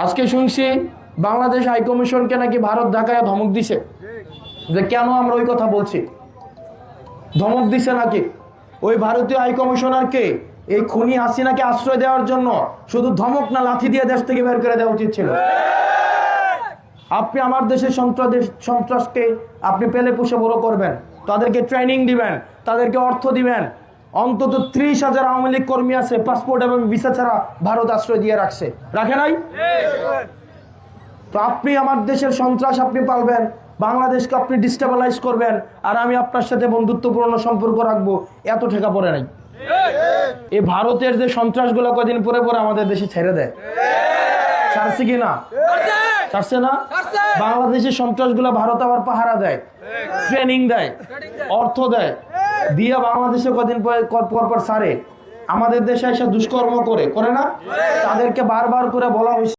আজকে শুনছি বাংলাদেশ হাইকমিশনকে নাকি ভারত ঢাকায় ধমক দিছে, যে কেন আমরা ওই কথা বলছি। ধমক দিছে নাকি ওই ভারতীয় হাইকমিশনারকে এই খুনি হাসিনাকে আশ্রয় দেওয়ার জন্য শুধু ধমক না, লাথি দিয়ে দেশ থেকে বের করে দেওয়া উচিত ছিল। আপনি আমার দেশের সন্ত্রাসকে আপনি পেলে পুষে বড় করবেন, তাদেরকে ট্রেনিং দিবেন, তাদেরকে অর্থ দিবেন। অন্তত 30,000 আওয়ামী লীগ কর্মী আছে পাসপোর্ট এবং ভিসা ছাড়া ভারত আশ্রয় দিয়ে রাখছে, রাখে নাই? তো আপনি আমার দেশের সন্ত্রাস আপনি পালবেন, বাংলাদেশকে আপনি ডিস্টেবিলাইজ করবেন, আর আমি আপনার সাথে বন্ধুত্বপূর্ণ সম্পর্ক রাখবো, এত ঠেকা পড়ে নাই। এই ভারতের যে সন্ত্রাসগুলো কদিন পরে পরে আমাদের দেশে ছেড়ে দেয়, ছাড়ছে কি না? ছাড়ছে না? বাংলাদেশের সন্ত্রাসগুলো ভারত আবার পাহারা দেয়, ট্রেনিং দেয়, অর্থ দেয়, দিয়ে বাংলাদেশে কদিন পর ছাড়ে। আমাদের দেশে এসে দুষ্কর্ম করে না, তাদেরকে বারবার করে বলা হয়েছে